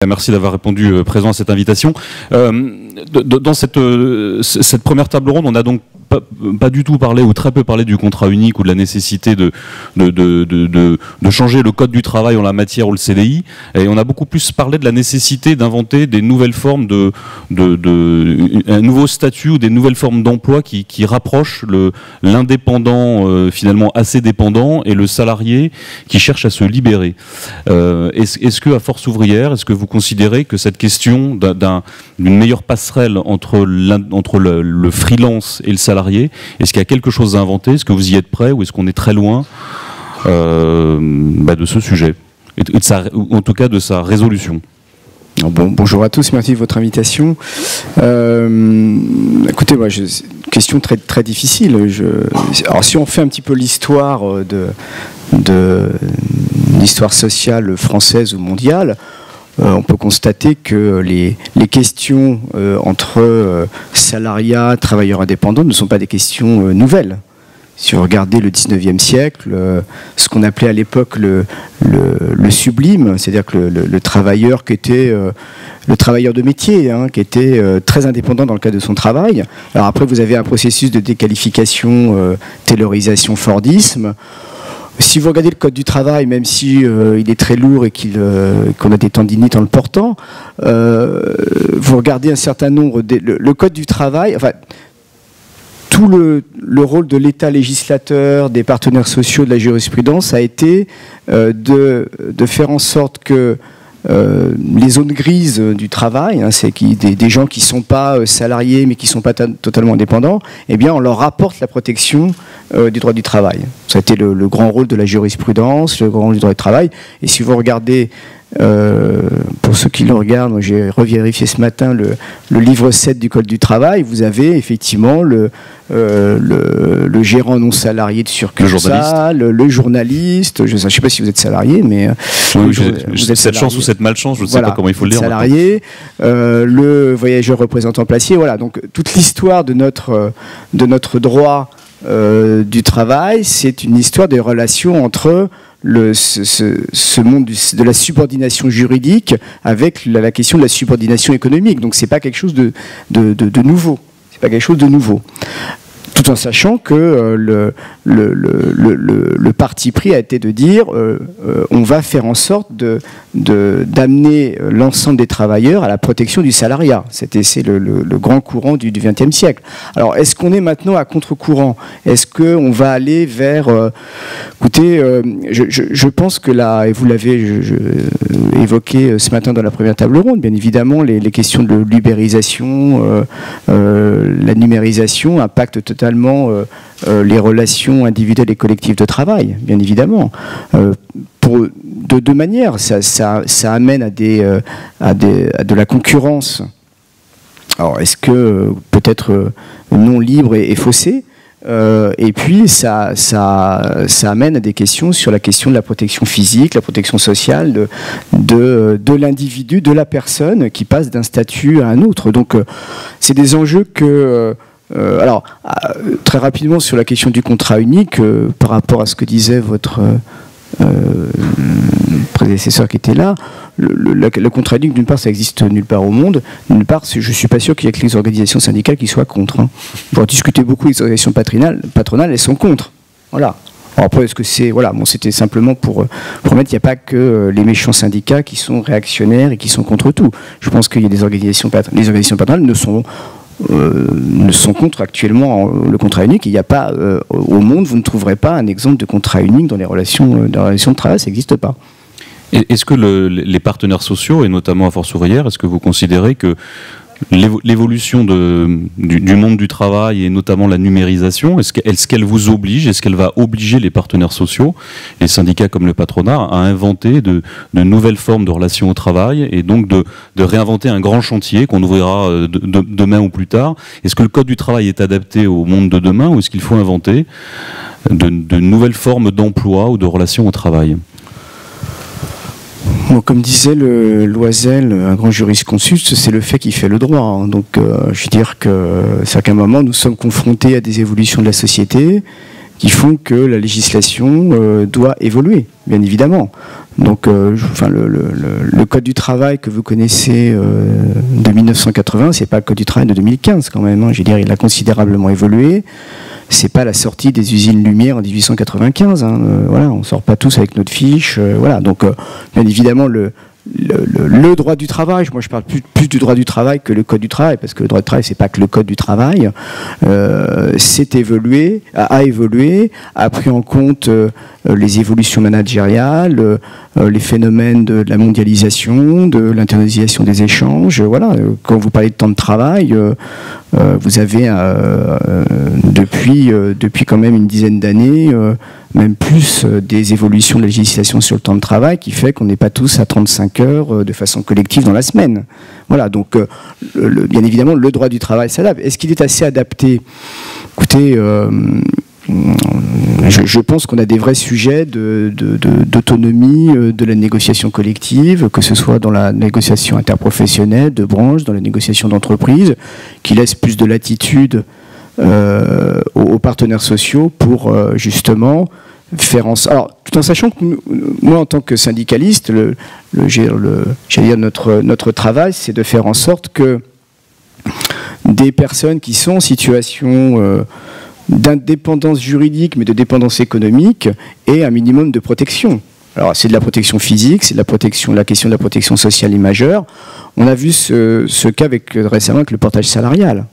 Merci d'avoir répondu présent à cette invitation. Dans cette première table ronde, on a donc pas du tout parlé ou très peu parlé du contrat unique ou de la nécessité de changer le code du travail en la matière ou le CDI, et on a beaucoup plus parlé de la nécessité d'inventer des nouvelles formes un nouveau statut ou des nouvelles formes d'emploi qui rapprochent l'indépendant finalement assez dépendant et le salarié qui cherche à se libérer. Est-ce que à Force Ouvrière, est-ce que vous considérez que cette question d'une meilleure passerelle entre le freelance et le salarié, est-ce qu'il y a quelque chose à inventer? Est-ce que vous y êtes prêt ou est-ce qu'on est très loin de ce sujet ou en tout cas de sa résolution? Bonjour à tous, merci de votre invitation. Écoutez, question très, très difficile. Alors si on fait un petit peu l'histoire de l'histoire sociale française ou mondiale, on peut constater que les questions entre salariat, travailleurs indépendants ne sont pas des questions nouvelles. Si vous regardez le 19e siècle, ce qu'on appelait à l'époque le sublime, c'est-à-dire que le travailleur qui était le travailleur de métier, qui était très indépendant dans le cadre de son travail. Alors après, vous avez un processus de déqualification, taylorisation, fordisme. Si vous regardez le code du travail, même si il est très lourd et qu'on a des tendinites en le portant, vous regardez un certain nombre le code du travail, enfin tout le rôle de l'État législateur, des partenaires sociaux, de la jurisprudence a été de faire en sorte que les zones grises du travail, c'est des gens qui ne sont pas salariés mais qui ne sont pas totalement indépendants, eh bien on leur apporte la protection du droit du travail. Ça a été le grand rôle de la jurisprudence, le grand rôle du droit du travail. Et si vous regardez, pour ceux qui le regardent, j'ai revérifié ce matin le livre 7 du Code du travail, vous avez effectivement le gérant non salarié de succursale, le journaliste, je ne sais pas si vous êtes salarié, mais oui, vous êtes cette chance ou cette malchance, je ne sais pas comment il faut le dire. Salarié, le voyageur représentant placier, voilà. Donc toute l'histoire de notre droit du travail, c'est une histoire des relations entre ce monde de la subordination juridique avec la question de la subordination économique. Donc c'est pas quelque chose de nouveau. C'est pas quelque chose de nouveau. Tout en sachant que le parti pris a été de dire on va faire en sorte d'amener l'ensemble des travailleurs à la protection du salariat. C'est le grand courant du XXe siècle. Alors, est-ce qu'on est maintenant à contre-courant? Est-ce qu'on va aller vers... écoutez, je pense que là, et vous l'avez évoqué ce matin dans la première table ronde, bien évidemment, les questions de l'ubérisation, la numérisation impactent totalement les relations individuelles et collectives de travail, bien évidemment. De deux manières, ça amène à de la concurrence. Alors, est-ce que peut-être non libre et faussée, et puis ça amène à des questions sur la question de la protection physique, la protection sociale de l'individu, de la personne qui passe d'un statut à un autre. Donc c'est des enjeux que... alors, très rapidement sur la question du contrat unique, par rapport à ce que disait votre prédécesseur qui était là, le contrat unique, d'une part, ça existe nulle part au monde, d'une part, je ne suis pas sûr qu'il y ait que les organisations syndicales qui soient contre. Pour discuter beaucoup, les organisations patronales, elles sont contre. Voilà. Alors après, est-ce que c'est... Voilà, bon, c'était simplement pour mettre qu'il n'y a pas que les méchants syndicats qui sont réactionnaires et qui sont contre tout. Je pense qu'il y a des organisations patronales. Les organisations patronales ne sont contre actuellement le contrat unique. Il n'y a pas au monde, vous ne trouverez pas un exemple de contrat unique dans les relations de travail, ça n'existe pas. Est-ce que les partenaires sociaux, et notamment à Force Ouvrière, est-ce que vous considérez que l'évolution du monde du travail et notamment la numérisation, est-ce qu'elle vous oblige, est-ce qu'elle va obliger les partenaires sociaux, les syndicats comme le patronat, à inventer de nouvelles formes de relations au travail et donc de réinventer un grand chantier qu'on ouvrira demain ou plus tard? Est-ce que le code du travail est adapté au monde de demain ou est-ce qu'il faut inventer de nouvelles formes d'emploi ou de relations au travail? Bon, comme disait Loisel, un grand jurisconsulte, c'est le fait qui fait le droit. Donc, je veux dire que c'est qu'à un moment, nous sommes confrontés à des évolutions de la société qui font que la législation doit évoluer, bien évidemment. Donc, le Code du travail que vous connaissez de 1980, c'est pas le Code du travail de 2015 quand même. Je veux dire, il a considérablement évolué. C'est pas la sortie des usines Lumière en 1895. Voilà, on sort pas tous avec notre fiche. Voilà, donc bien évidemment le droit du travail, moi je parle plus du droit du travail que le code du travail, parce que le droit du travail c'est pas que le code du travail, a évolué, a pris en compte les évolutions managériales, les phénomènes de la mondialisation, de l'internationalisation des échanges. Voilà, quand vous parlez de temps de travail, vous avez depuis quand même une dizaine d'années, même plus, des évolutions de la législation sur le temps de travail qui fait qu'on n'est pas tous à 35 heures de façon collective dans la semaine. Voilà, donc bien évidemment le droit du travail s'adapte. Est-ce qu'il est assez adapté? Écoutez, je pense qu'on a des vrais sujets d'autonomie de la négociation collective, que ce soit dans la négociation interprofessionnelle, de branche, dans la négociation d'entreprise, qui laisse plus de latitude aux partenaires sociaux pour justement faire en sorte. Alors, tout en sachant que moi, en tant que syndicaliste, notre travail, c'est de faire en sorte que des personnes qui sont en situation d'indépendance juridique, mais de dépendance économique, aient un minimum de protection. Alors, c'est de la protection physique, c'est de la question de la protection sociale est majeure. On a vu ce cas récemment avec le portage salarial.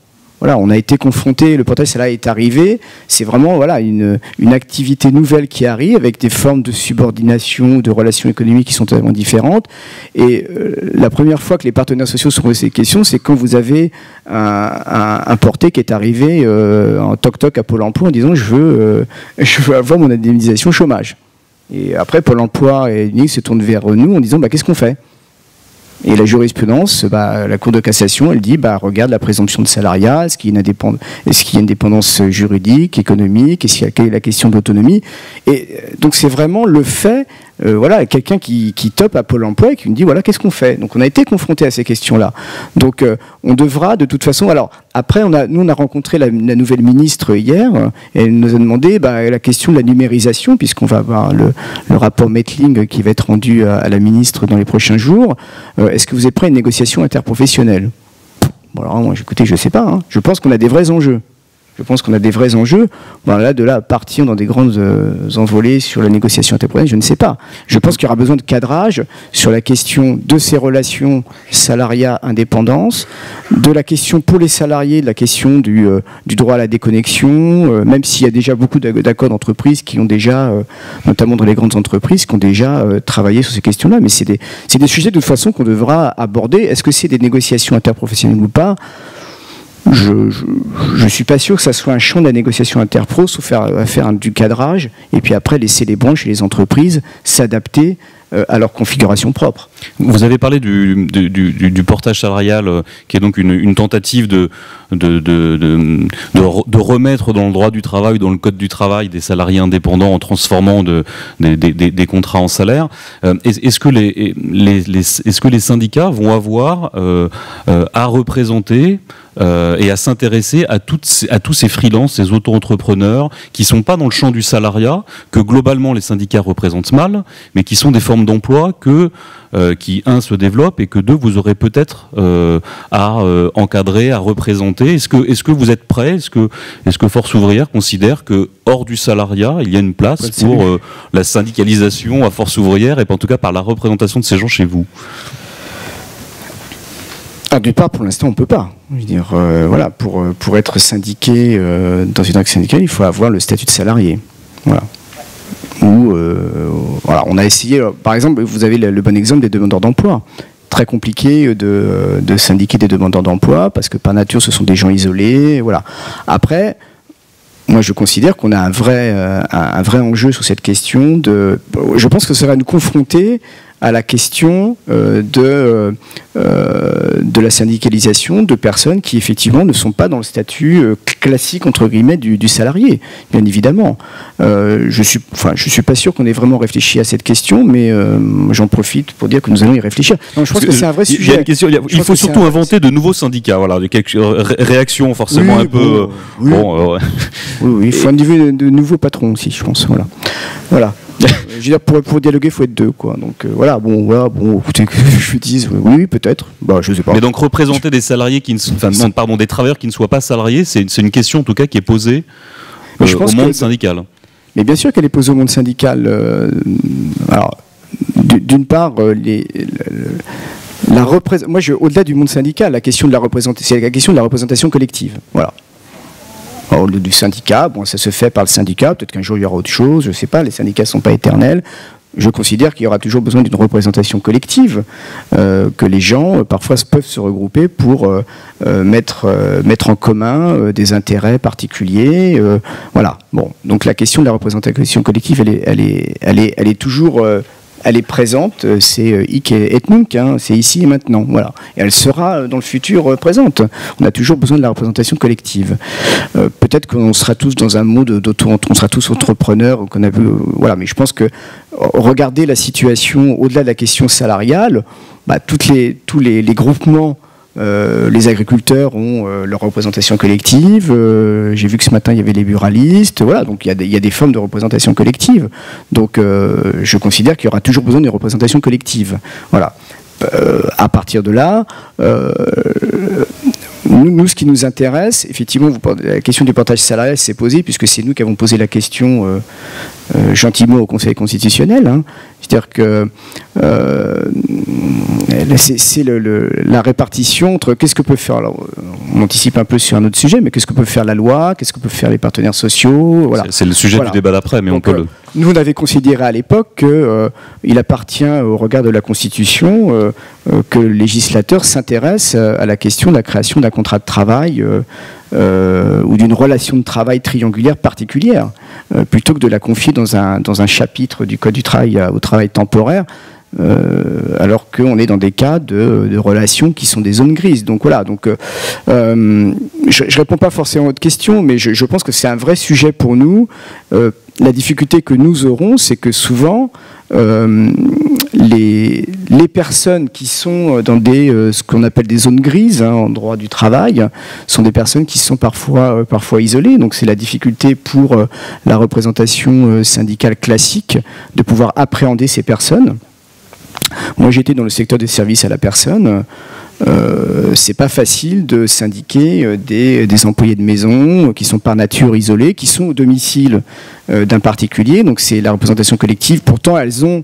Voilà, on a été confronté, le portage salarial est arrivé, c'est vraiment une activité nouvelle qui arrive avec des formes de subordination, de relations économiques qui sont totalement différentes. Et la première fois que les partenaires sociaux se sont posés ces questions, c'est quand vous avez un porté qui est arrivé en toc-toc à Pôle emploi en disant je veux avoir mon indemnisation chômage. Et après, Pôle emploi se tourne vers nous en disant qu'est-ce qu'on fait ? Et la jurisprudence, la Cour de cassation, elle dit, regarde la présomption de salariat, est-ce qu'il y a une dépendance juridique, économique, est-ce qu'il y a la question d'autonomie. Et donc c'est vraiment le fait, quelqu'un qui tope à Pôle emploi et qui me dit, voilà, qu'est-ce qu'on fait? Donc on a été confronté à ces questions-là. Donc on devra de toute façon, alors après on a rencontré la nouvelle ministre hier, et elle nous a demandé la question de la numérisation, puisqu'on va avoir le rapport Mettling qui va être rendu à la ministre dans les prochains jours. Est-ce que vous êtes prêt à une négociation interprofessionnelle? Bon, alors moi, écoutez, je ne sais pas. Je pense qu'on a des vrais enjeux. De là à partir dans des grandes envolées sur la négociation interprofessionnelle, je ne sais pas. Je pense qu'il y aura besoin de cadrage sur la question de ces relations salariat-indépendance, de la question pour les salariés, de la question du droit à la déconnexion, même s'il y a déjà beaucoup d'accords d'entreprise qui ont déjà, notamment dans les grandes entreprises, qui ont déjà travaillé sur ces questions-là. Mais c'est des sujets de toute façon qu'on devra aborder. Est-ce que c'est des négociations interprofessionnelles ou pas ? Je ne suis pas sûr que ça soit un champ de la négociation interpro, sauf faire du cadrage, et puis après laisser les branches et les entreprises s'adapter à leur configuration propre. Vous avez parlé du portage salarial, qui est donc une tentative de remettre dans le droit du travail, dans le code du travail, des salariés indépendants en transformant des contrats en salaire. Est-ce que les syndicats vont avoir à représenter et à s'intéresser à tous ces freelances, ces auto-entrepreneurs qui ne sont pas dans le champ du salariat, que globalement les syndicats représentent mal, mais qui sont des formes d'emploi qui, se développent et que, deux, vous aurez peut-être à encadrer, à représenter. Est-ce que vous êtes prêts ? Est-ce que Force ouvrière considère que hors du salariat, il y a une place pour la syndicalisation à Force ouvrière et en tout cas par la représentation de ces gens chez vous ? D'une part, pour l'instant, on ne peut pas. Je veux dire, pour être syndiqué dans une action syndicale, il faut avoir le statut de salarié. Voilà. On a essayé, par exemple, vous avez le bon exemple des demandeurs d'emploi. Très compliqué de syndiquer des demandeurs d'emploi parce que par nature, ce sont des gens isolés. Voilà. Après, moi, je considère qu'on a un vrai enjeu sur cette question je pense que ça va nous confronter à la question de la syndicalisation de personnes qui effectivement ne sont pas dans le statut classique entre guillemets du salarié, bien évidemment. Je suis pas sûr qu'on ait vraiment réfléchi à cette question, mais j'en profite pour dire que nous allons y réfléchir. Donc, je pense que c'est un vrai sujet. Il y a une question, il faut surtout inventer de nouveaux syndicats, voilà, de quelques réactions forcément un peu. Oui, il faut de nouveaux patrons aussi, je pense. Voilà. Je veux dire, pour dialoguer, il faut être deux, quoi. Donc écoutez, que je dise, oui, peut-être. Je sais pas. Mais donc représenter des salariés des travailleurs qui ne soient pas salariés, c'est une question en tout cas qui est posée au monde syndical. Mais bien sûr qu'elle est posée au monde syndical. Alors, d'une part, moi, au-delà du monde syndical, la question de la représentation collective. Voilà. Alors, du syndicat, ça se fait par le syndicat, peut-être qu'un jour il y aura autre chose, je ne sais pas, les syndicats ne sont pas éternels. Je considère qu'il y aura toujours besoin d'une représentation collective, que les gens parfois peuvent se regrouper pour mettre en commun des intérêts particuliers. Voilà. Bon, donc la question de la représentation collective, elle est toujours elle est présente, c'est hic et nunc, c'est ici et maintenant, voilà. Et elle sera dans le futur présente. On a toujours besoin de la représentation collective. Peut-être qu'on sera tous dans un mode on sera tous entrepreneurs, voilà. Mais je pense que regarder la situation au-delà de la question salariale, tous les groupements. Les agriculteurs ont leur représentation collective. J'ai vu que ce matin il y avait les buralistes. Voilà, donc il y a des formes de représentation collective. Donc je considère qu'il y aura toujours besoin d'une représentation collective. Voilà. À partir de là, nous, ce qui nous intéresse, effectivement, la question du portage salarial s'est posée puisque c'est nous qui avons posé la question gentiment au Conseil constitutionnel. C'est-à-dire que c'est la répartition entre qu'est-ce que peut faire, alors, on anticipe un peu sur un autre sujet, mais qu'est-ce que peut faire la loi, qu'est-ce que peuvent faire les partenaires sociaux, voilà. C'est le sujet du débat d'après, mais donc, on peut nous, on avait considéré à l'époque qu'il appartient au regard de la Constitution que le législateur s'intéresse à la question de la création d'un contrat de travail ou d'une relation de travail triangulaire particulière, plutôt que de la confier dans un chapitre du Code du travail au travail temporaire, alors qu'on est dans des cas de relations qui sont des zones grises. Donc voilà, je ne réponds pas forcément à votre question, mais je pense que c'est un vrai sujet pour nous. La difficulté que nous aurons, c'est que souvent, les personnes qui sont dans ce qu'on appelle des zones grises en droit du travail sont des personnes qui sont parfois isolées. Donc c'est la difficulté pour la représentation syndicale classique de pouvoir appréhender ces personnes. Moi, j'étais dans le secteur des services à la personne. C'est pas facile de syndiquer des employés de maison qui sont par nature isolés, qui sont au domicile d'un particulier. Donc c'est la représentation collective. Pourtant, elles ont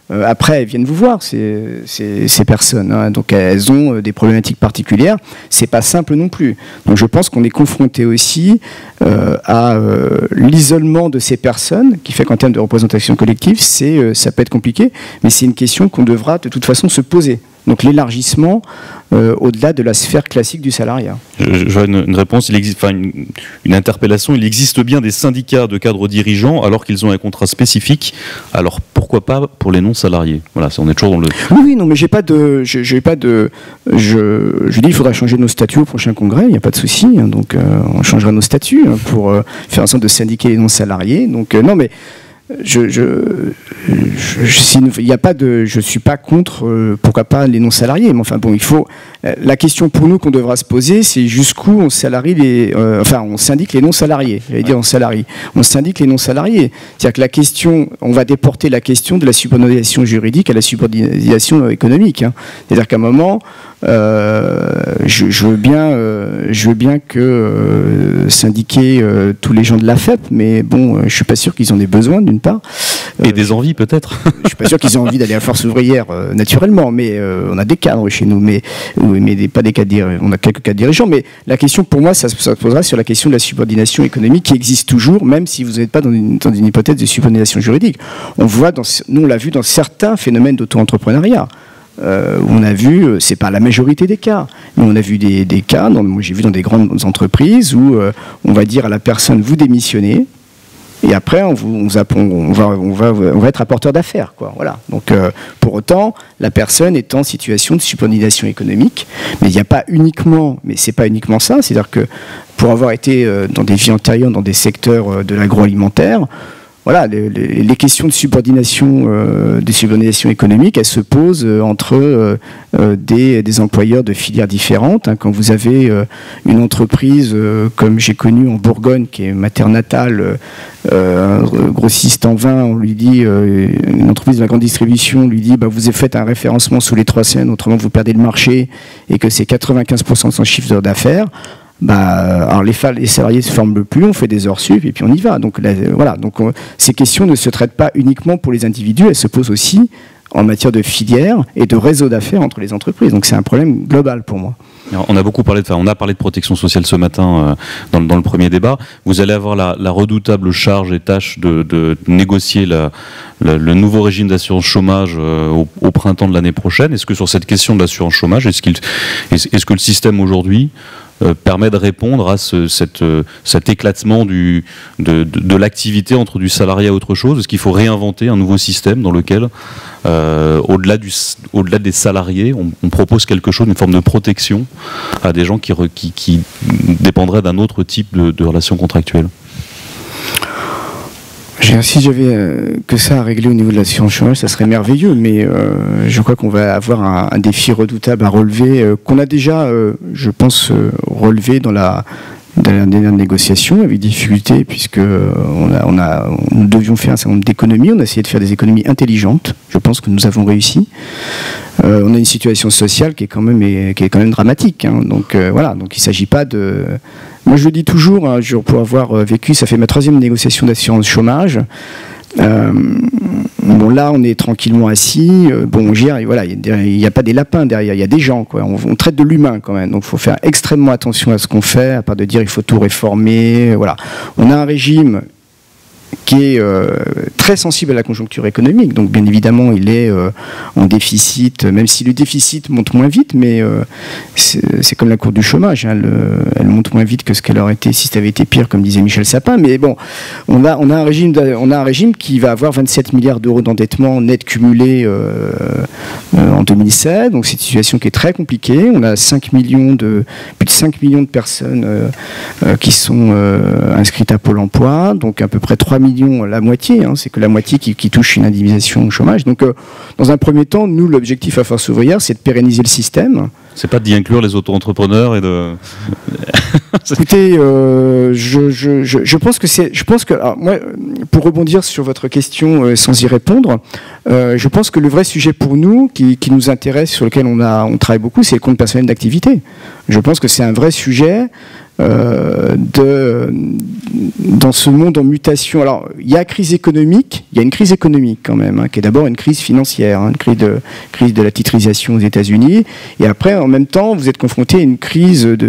après, elles viennent vous voir, ces personnes. Donc elles ont des problématiques particulières. C'est pas simple non plus. Donc je pense qu'on est confronté aussi à l'isolement de ces personnes, qui fait qu'en termes de représentation collective, ça peut être compliqué, mais c'est une question qu'on devra de toute façon se poser. Donc l'élargissement au-delà de la sphère classique du salariat. J'aurais une réponse, une interpellation. Il existe bien des syndicats de cadres dirigeants alors qu'ils ont un contrat spécifique. Alors pourquoi pas pour les non-salariés? Voilà, on est toujours dans le... Oui, non, mais je dis il faudra changer nos statuts au prochain congrès, il n'y a pas de souci. Donc on changera nos statuts pour faire en sorte de syndiquer les non-salariés. Donc non, mais... je suis pas contre, pourquoi pas les non-salariés, mais enfin bon, la question pour nous qu'on devra se poser, c'est jusqu'où on on syndique les non-salariés. On syndique les non-salariés. C'est-à-dire que la question, on va déporter la question de la subordination juridique à la subordination économique. C'est-à-dire qu'à un moment, je veux bien que syndiquer tous les gens de la FEP, mais bon, je suis pas sûr qu'ils en aient besoin d'une part. Et des envies peut-être. Je suis pas sûr qu'ils aient envie d'aller à la force ouvrière naturellement, mais on a des cadres chez nous, mais pas des cadres. On a quelques cadres dirigeants, mais la question pour moi, ça se posera sur la question de la subordination économique qui existe toujours, même si vous n'êtes pas dans une hypothèse de subordination juridique. Nous on l'a vu dans certains phénomènes d'auto-entrepreneuriat. On a vu, c'est pas la majorité des cas, mais on a vu des cas, moi j'ai vu dans des grandes entreprises où on va dire à la personne, vous démissionnez, et après on va être apporteur d'affaires, quoi. Voilà. Donc pour autant, la personne est en situation de subordination économique, mais il n'y a pas uniquement, mais c'est pas uniquement ça, c'est-à-dire que pour avoir été dans des vies antérieures, dans des secteurs de l'agroalimentaire, voilà, les questions de subordination économique, elles se posent entre des employeurs de filières différentes. Hein. Quand vous avez une entreprise comme j'ai connu en Bourgogne, qui est ma terre natale, grossiste en vin, on lui dit, une entreprise de la grande distribution, on lui dit, bah, vous faites un référencement sous les 3 semaines, autrement vous perdez le marché, et que c'est 95% de son chiffre d'affaires. Bah, alors les salariés ne se forment plus, on fait des heures sup et puis on y va. Donc là, voilà. Donc ces questions ne se traitent pas uniquement pour les individus, elles se posent aussi en matière de filière et de réseau d'affaires entre les entreprises. Donc c'est un problème global pour moi. Alors, on a parlé de protection sociale ce matin dans le premier débat. Vous allez avoir la redoutable charge et tâche de négocier le nouveau régime d'assurance chômage au printemps de l'année prochaine. Est-ce que sur cette question de l'assurance chômage, est-ce que le système aujourd'hui permet de répondre à cet éclatement de l'activité entre du salarié à autre chose? Est-ce qu'il faut réinventer un nouveau système dans lequel, au-delà des salariés, on propose quelque chose, une forme de protection à des gens qui dépendraient d'un autre type de relation contractuelle? Si j'avais que ça à régler au niveau de l'assurance chômage, ça serait merveilleux, mais je crois qu'on va avoir un défi redoutable à relever, qu'on a déjà, je pense, relevé dans la dernière négociation, avec difficulté, puisque nous devions faire un certain nombre d'économies, on a essayé de faire des économies intelligentes, je pense que nous avons réussi. On a une situation sociale qui est quand même dramatique, hein. Donc voilà, donc il ne s'agit pas de... Moi je le dis toujours, hein, pour avoir vécu, ça fait ma 3e négociation d'assurance chômage. Bon, là on est tranquillement assis, bon on gère, et voilà, il n'y a pas des lapins derrière, il y a des gens, quoi. On traite de l'humain quand même, donc il faut faire extrêmement attention à ce qu'on fait, à part de dire il faut tout réformer, voilà. On a un régime qui est très sensible à la conjoncture économique, donc bien évidemment il est en déficit, même si le déficit monte moins vite, mais c'est comme la courbe du chômage, hein, elle monte moins vite que ce qu'elle aurait été si ça avait été pire, comme disait Michel Sapin, mais bon, on a un régime qui va avoir 27 milliards d'euros d'endettement net cumulé en 2016, donc c'est une situation qui est très compliquée. On a plus de 5 millions de personnes qui sont inscrites à Pôle emploi, donc à peu près 3 millions, la moitié, hein, c'est que la moitié qui touche une indemnisation au chômage. Donc dans un premier temps, nous, l'objectif à Force Ouvrière, c'est de pérenniser le système. C'est pas d'y inclure les auto-entrepreneurs et de... Écoutez, je pense que alors, moi, pour rebondir sur votre question sans y répondre, je pense que le vrai sujet pour nous, qui nous intéresse, sur lequel on travaille beaucoup, c'est le compte personnel d'activité. Je pense que c'est un vrai sujet dans ce monde en mutation. Alors, il y a une crise économique quand même, hein, qui est d'abord une crise financière, hein, une crise de la titrisation aux États-Unis, et après, en même temps, vous êtes confronté à une crise de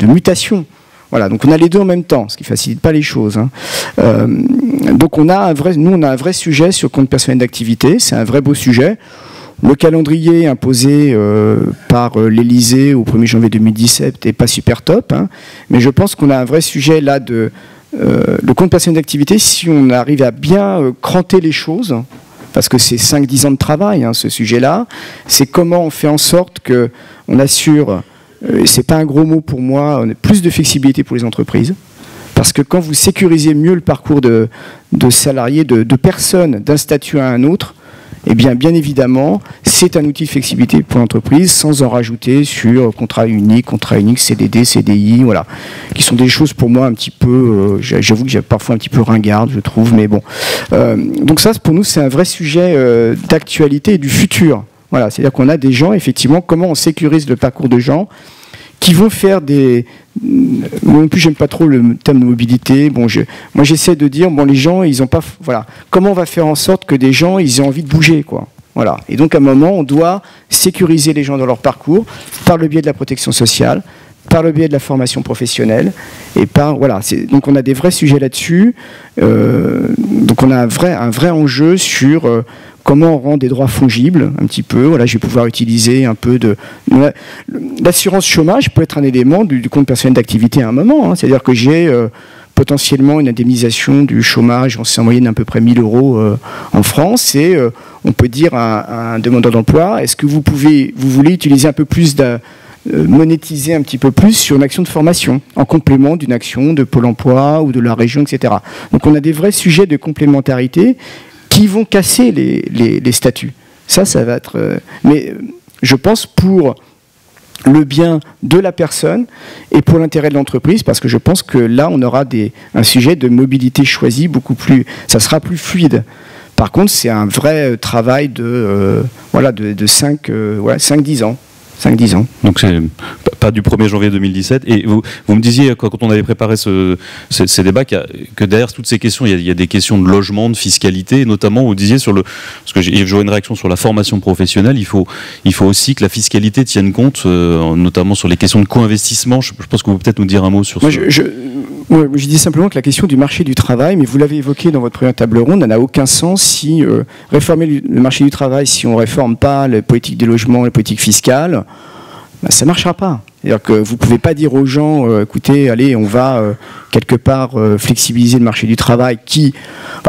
mutation. Voilà, donc on a les deux en même temps, ce qui ne facilite pas les choses, hein. Donc on a un vrai sujet sur le compte personnel d'activité, c'est un vrai beau sujet. Le calendrier imposé par l'Élysée au 1er janvier 2017 n'est pas super top, hein, mais je pense qu'on a un vrai sujet là le compte personnel d'activité, si on arrive à bien cranter les choses, parce que c'est 5-10 ans de travail, hein, ce sujet-là, c'est comment on fait en sorte qu'on assure, c'est pas un gros mot pour moi, on a plus de flexibilité pour les entreprises. Parce que quand vous sécurisez mieux le parcours de salariés, de personnes d'un statut à un autre, eh bien évidemment, c'est un outil de flexibilité pour l'entreprise, sans en rajouter sur contrat unique, CDD, CDI, voilà, qui sont des choses pour moi un petit peu, j'avoue que j'ai parfois un petit peu ringarde, je trouve, mais bon. Donc ça, pour nous, c'est un vrai sujet d'actualité et du futur. Voilà, c'est-à-dire qu'on a des gens, effectivement, comment on sécurise le parcours de gens qui vont faire des... Moi non plus, j'aime pas trop le terme de mobilité. Bon, moi, j'essaie de dire, bon, les gens, ils ont pas... Voilà. Comment on va faire en sorte que des gens, ils aient envie de bouger, quoi. Voilà. Et donc, à un moment, on doit sécuriser les gens dans leur parcours par le biais de la protection sociale, par le biais de la formation professionnelle, et voilà. Donc, on a des vrais sujets là-dessus. Donc, on a un vrai enjeu sur... comment on rend des droits fongibles, un petit peu. Voilà, je vais pouvoir utiliser un peu de... L'assurance chômage peut être un élément du compte personnel d'activité à un moment, hein. C'est-à-dire que j'ai potentiellement une indemnisation du chômage, c'est en moyenne à peu près 1 000 euros en France, et on peut dire à un demandeur d'emploi, est-ce que vous voulez utiliser un peu plus monétiser un petit peu plus sur une action de formation, en complément d'une action de Pôle emploi ou de la région, etc. Donc on a des vrais sujets de complémentarité qui vont casser les statuts. Ça va être... mais je pense pour le bien de la personne et pour l'intérêt de l'entreprise, parce que je pense que là, on aura un sujet de mobilité choisie beaucoup plus... Ça sera plus fluide. Par contre, c'est un vrai travail de 5-10 ans. 5-10 ans. Donc c'est pas du 1er janvier 2017. Et vous me disiez, quand on avait préparé ces débats, que derrière toutes ces questions, il y a des questions de logement, de fiscalité, et notamment vous disiez parce que j'ai une réaction sur la formation professionnelle, il faut aussi que la fiscalité tienne compte, notamment sur les questions de co-investissement. Je pense que vous pouvez peut-être nous dire un mot sur ça. Je dis simplement que la question du marché du travail, mais vous l'avez évoqué dans votre première table ronde, n'a aucun sens si réformer le marché du travail, si on ne réforme pas les politiques des logements, les politiques fiscales, ça ne marchera pas. C'est-à-dire que vous ne pouvez pas dire aux gens, écoutez, allez, on va quelque part flexibiliser le marché du travail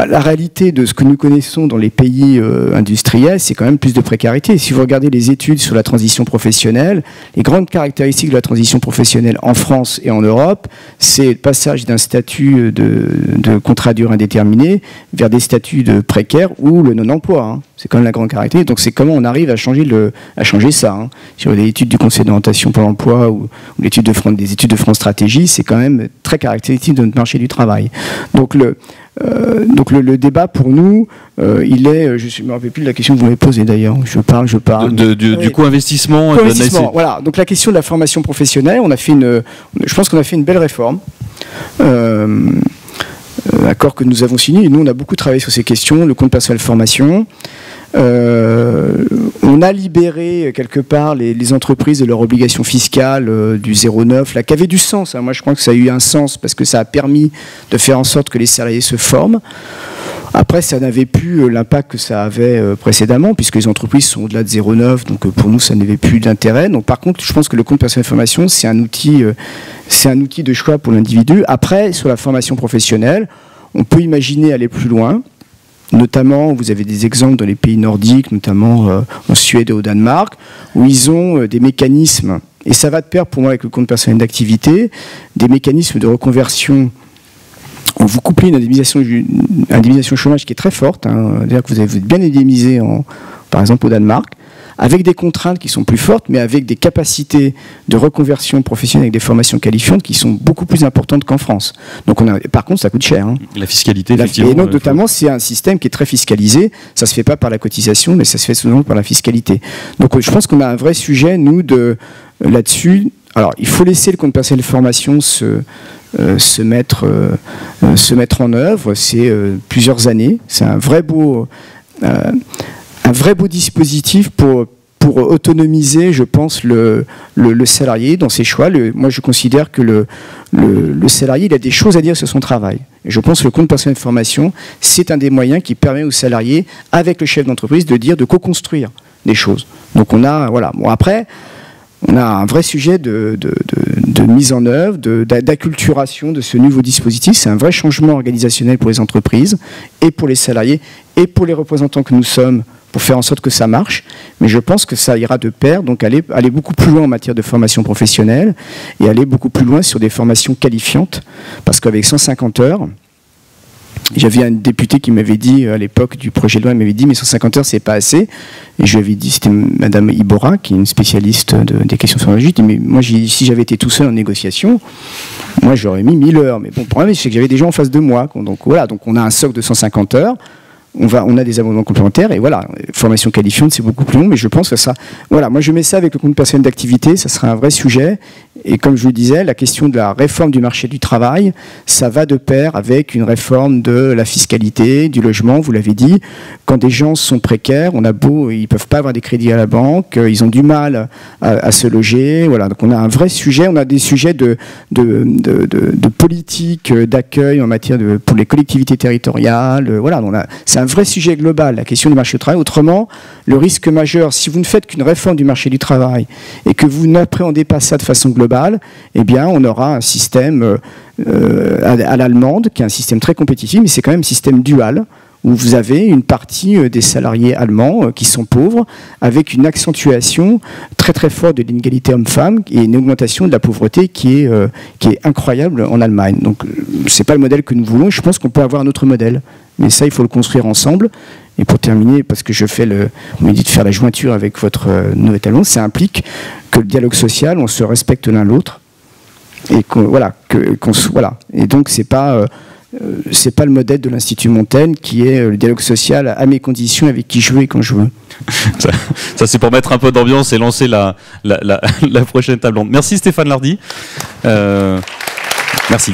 la réalité de ce que nous connaissons dans les pays industriels, c'est quand même plus de précarité. Si vous regardez les études sur la transition professionnelle, les grandes caractéristiques de la transition professionnelle en France et en Europe, c'est le passage d'un statut de contrat à durée indéterminée vers des statuts de précaires ou le non-emploi. C'est quand même la grande caractéristique. Donc c'est comment on arrive à changer ça. Sur les études du Conseil d'orientation pour l'emploi ou des études de France Stratégie, c'est quand même très caractéristique de notre marché du travail. Donc le débat pour nous, il est, je ne me rappelle plus de la question que vous m'avez posée d'ailleurs, je parle. Du co-investissement. Voilà, donc la question de la formation professionnelle, je pense qu'on a fait une belle réforme. Accord que nous avons signé, et nous on a beaucoup travaillé sur ces questions, le compte personnel formation. On a libéré quelque part les entreprises de leurs obligations fiscales du 0,9, là, qui avait du sens. Moi, je crois que ça a eu un sens parce que ça a permis de faire en sorte que les salariés se forment. Après, ça n'avait plus l'impact que ça avait précédemment, puisque les entreprises sont au-delà de 0,9, donc pour nous, ça n'avait plus d'intérêt. Donc, par contre, je pense que le compte personnel de formation, c'est un outil de choix pour l'individu. Après, sur la formation professionnelle, on peut imaginer aller plus loin. Notamment, vous avez des exemples dans les pays nordiques, notamment en Suède et au Danemark, où ils ont des mécanismes, et ça va de pair pour moi avec le compte personnel d'activité, des mécanismes de reconversion. On vous couplez une indemnisation chômage qui est très forte, c'est-à-dire que vous êtes bien indemnisé, par exemple au Danemark, avec des contraintes qui sont plus fortes, mais avec des capacités de reconversion professionnelle avec des formations qualifiantes qui sont beaucoup plus importantes qu'en France. Donc par contre, ça coûte cher. La fiscalité, effectivement. Et donc, notamment, c'est un système qui est très fiscalisé. Ça ne se fait pas par la cotisation, mais ça se fait souvent par la fiscalité. Donc je pense qu'on a un vrai sujet, nous, là-dessus. Alors, il faut laisser le compte personnel de formation se mettre en œuvre. C'est plusieurs années. C'est un vrai beau dispositif pour autonomiser, je pense, le salarié dans ses choix. Moi, je considère que le salarié, il a des choses à dire sur son travail. Et je pense que le compte personnel de formation, c'est un des moyens qui permet au salarié, avec le chef d'entreprise, de co-construire des choses. Donc après, on a un vrai sujet de mise en œuvre, d'acculturation de ce nouveau dispositif. C'est un vrai changement organisationnel pour les entreprises et pour les salariés et pour les représentants que nous sommes, pour faire en sorte que ça marche. Mais je pense que ça ira de pair, donc aller beaucoup plus loin en matière de formation professionnelle et aller beaucoup plus loin sur des formations qualifiantes, parce qu'avec 150 heures, j'avais un député qui m'avait dit, à l'époque du projet de loi, il m'avait dit, mais 150 heures, c'est pas assez. Et je lui avais dit, c'était Madame Ibora, qui est une spécialiste des questions sociologiques, mais moi, si j'avais été tout seul en négociation, moi, j'aurais mis 1000 heures. Mais bon, le problème, c'est que j'avais des gens en face de moi. Donc voilà, donc on a un socle de 150 heures. On a des abonnements complémentaires et voilà, formation qualifiante, c'est beaucoup plus long, mais je pense que ça, voilà, moi je mets ça avec le compte personnel d'activité, ça sera un vrai sujet. Et comme je vous le disais, la question de la réforme du marché du travail, ça va de pair avec une réforme de la fiscalité, du logement, vous l'avez dit. Quand des gens sont précaires, ils peuvent pas avoir des crédits à la banque, ils ont du mal à se loger, voilà. Donc on a un vrai sujet, on a des sujets de politique d'accueil en matière pour les collectivités territoriales, voilà. C'est un vrai sujet global, la question du marché du travail. Autrement, le risque majeur, si vous ne faites qu'une réforme du marché du travail et que vous n'appréhendez pas ça de façon globale, eh bien, on aura un système à l'allemande, qui est un système très compétitif, mais c'est quand même un système dual, où vous avez une partie des salariés allemands qui sont pauvres, avec une accentuation très très forte de l'inégalité homme-femme et une augmentation de la pauvreté qui est incroyable en Allemagne. Donc c'est pas le modèle que nous voulons. Je pense qu'on peut avoir un autre modèle, mais ça il faut le construire ensemble. Et pour terminer, parce que on m'a dit de faire la jointure avec votre nouvel talon, ça implique que le dialogue social, on se respecte l'un l'autre et voilà. Et donc c'est pas le modèle de l'Institut Montaigne qui est le dialogue social à mes conditions, avec qui je veux et quand je veux. Ça c'est pour mettre un peu d'ambiance et lancer la prochaine table ronde. Merci Stéphane Lardy. Merci.